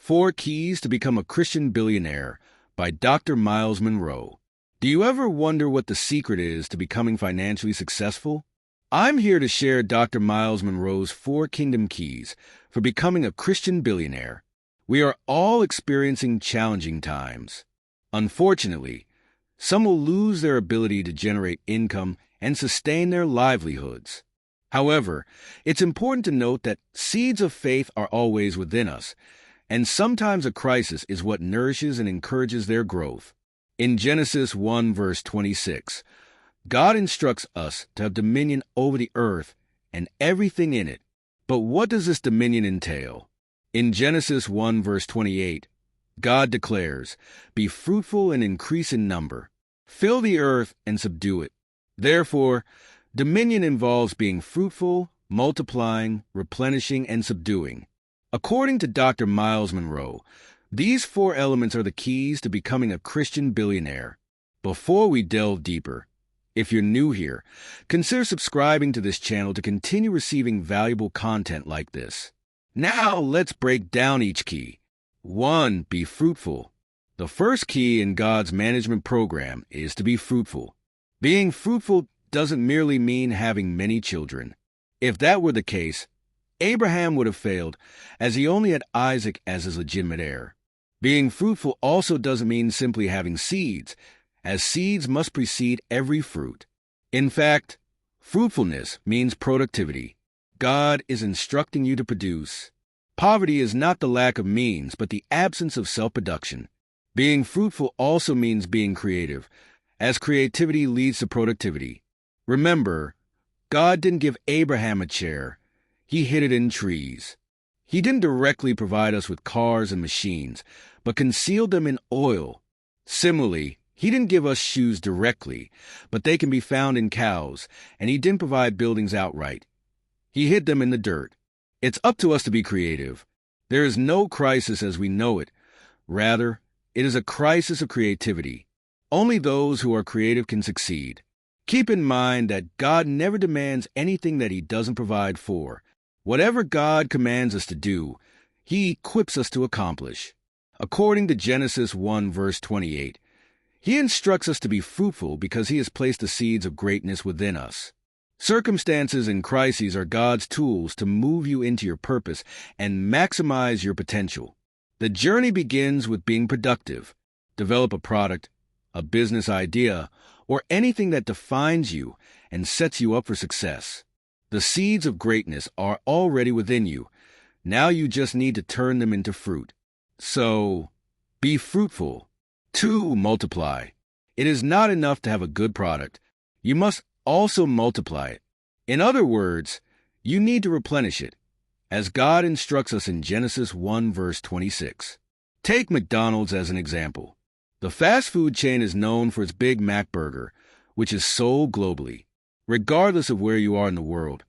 4 Keys to Become a Christian Billionaire by Dr. Myles Munroe. Do you ever wonder what the secret is to becoming financially successful? I'm here to share Dr. Myles Munroe's 4 Kingdom Keys for becoming a Christian billionaire. We are all experiencing challenging times. Unfortunately, some will lose their ability to generate income and sustain their livelihoods. However, it's important to note that seeds of faith are always within us, and sometimes a crisis is what nourishes and encourages their growth. In Genesis 1 verse 26, God instructs us to have dominion over the earth and everything in it. But what does this dominion entail? In Genesis 1 verse 28, God declares, "Be fruitful and increase in number. Fill the earth and subdue it." Therefore, dominion involves being fruitful, multiplying, replenishing, and subduing. According to Dr. Myles Munroe, these 4 elements are the keys to becoming a Christian billionaire. Before we delve deeper, if you're new here, consider subscribing to this channel to continue receiving valuable content like this. Now, let's break down each key. 1. Be fruitful. The first key in God's management program is to be fruitful. Being fruitful doesn't merely mean having many children. If that were the case, Abraham would have failed, as he only had Isaac as his legitimate heir. Being fruitful also doesn't mean simply having seeds, as seeds must precede every fruit. In fact, fruitfulness means productivity. God is instructing you to produce. Poverty is not the lack of means, but the absence of self-production. Being fruitful also means being creative, as creativity leads to productivity. Remember, God didn't give Abraham a chair. He hid it in trees. He didn't directly provide us with cars and machines, but concealed them in oil. Similarly, He didn't give us shoes directly, but they can be found in cows, and He didn't provide buildings outright. He hid them in the dirt. It's up to us to be creative. There is no crisis as we know it. Rather, it is a crisis of creativity. Only those who are creative can succeed. Keep in mind that God never demands anything that He doesn't provide for. Whatever God commands us to do, He equips us to accomplish. According to Genesis 1 verse 28, He instructs us to be fruitful because He has placed the seeds of greatness within us. Circumstances and crises are God's tools to move you into your purpose and maximize your potential. The journey begins with being productive. Develop a product, a business idea, or anything that defines you and sets you up for success. The seeds of greatness are already within you. Now you just need to turn them into fruit. So, be fruitful. 2. Multiply. It is not enough to have a good product. You must also multiply it. In other words, you need to replenish it, as God instructs us in Genesis 1 verse 26. Take McDonald's as an example. The fast food chain is known for its Big Mac burger, which is sold globally. Regardless of where you are in the world,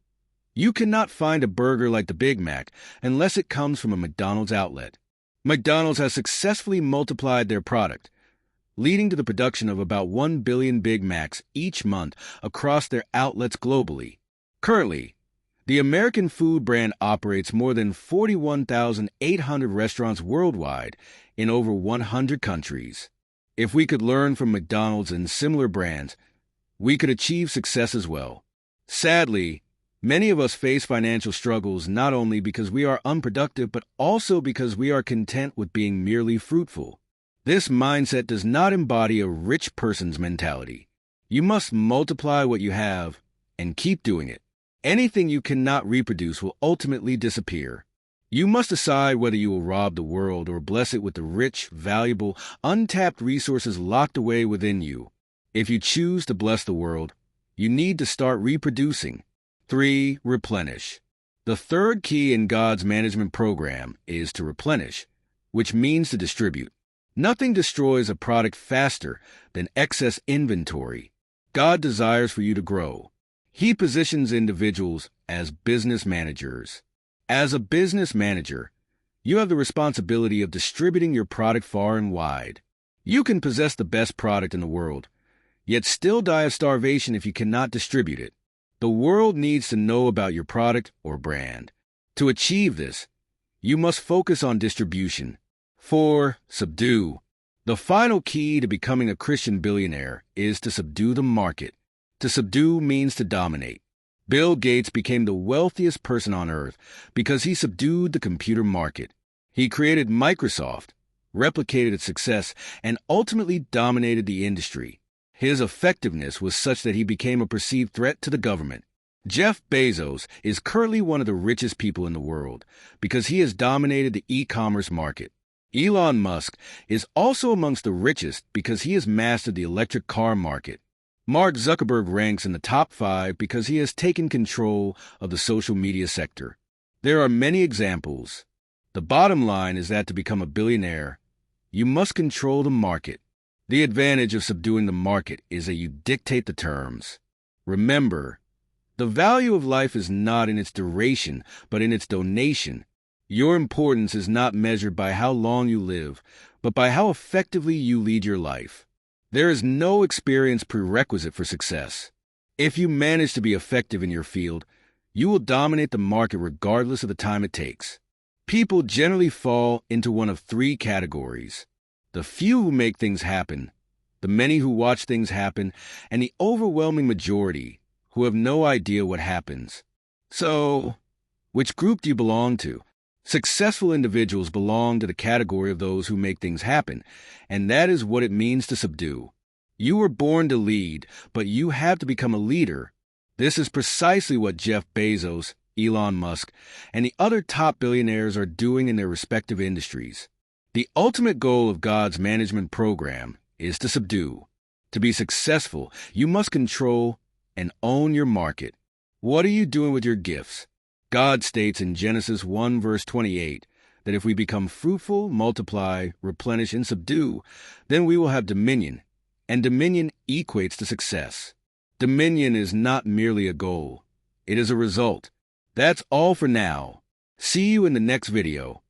you cannot find a burger like the Big Mac unless it comes from a McDonald's outlet. McDonald's has successfully multiplied their product, leading to the production of about 1 billion Big Macs each month across their outlets globally. Currently, the American food brand operates more than 41,800 restaurants worldwide in over 100 countries. If we could learn from McDonald's and similar brands, we could achieve success as well. Sadly, many of us face financial struggles not only because we are unproductive, but also because we are content with being merely fruitful. This mindset does not embody a rich person's mentality. You must multiply what you have and keep doing it. Anything you cannot reproduce will ultimately disappear. You must decide whether you will rob the world or bless it with the rich, valuable, untapped resources locked away within you. If you choose to bless the world, you need to start reproducing. 3. Replenish. The third key in God's management program is to replenish, which means to distribute. Nothing destroys a product faster than excess inventory. God desires for you to grow. He positions individuals as business managers. As a business manager, you have the responsibility of distributing your product far and wide. You can possess the best product in the world, yet still die of starvation if you cannot distribute it. The world needs to know about your product or brand. To achieve this, you must focus on distribution. 4. Subdue. The final key to becoming a Christian billionaire is to subdue the market. To subdue means to dominate. Bill Gates became the wealthiest person on earth because he subdued the computer market. He created Microsoft, replicated its success, and ultimately dominated the industry. His effectiveness was such that he became a perceived threat to the government. Jeff Bezos is currently one of the richest people in the world because he has dominated the e-commerce market. Elon Musk is also amongst the richest because he has mastered the electric car market. Mark Zuckerberg ranks in the top 5 because he has taken control of the social media sector. There are many examples. The bottom line is that to become a billionaire, you must control the market. The advantage of subduing the market is that you dictate the terms. Remember, the value of life is not in its duration, but in its donation. Your importance is not measured by how long you live, but by how effectively you lead your life. There is no experience prerequisite for success. If you manage to be effective in your field, you will dominate the market regardless of the time it takes. People generally fall into one of 3 categories: the few who make things happen, the many who watch things happen, and the overwhelming majority who have no idea what happens. So, which group do you belong to? Successful individuals belong to the category of those who make things happen, and that is what it means to subdue. You were born to lead, but you have to become a leader. This is precisely what Jeff Bezos, Elon Musk, and the other top billionaires are doing in their respective industries. The ultimate goal of God's management program is to subdue. To be successful, you must control and own your market. What are you doing with your gifts? God states in Genesis 1 verse 28 that if we become fruitful, multiply, replenish, and subdue, then we will have dominion, and dominion equates to success. Dominion is not merely a goal. It is a result. That's all for now. See you in the next video.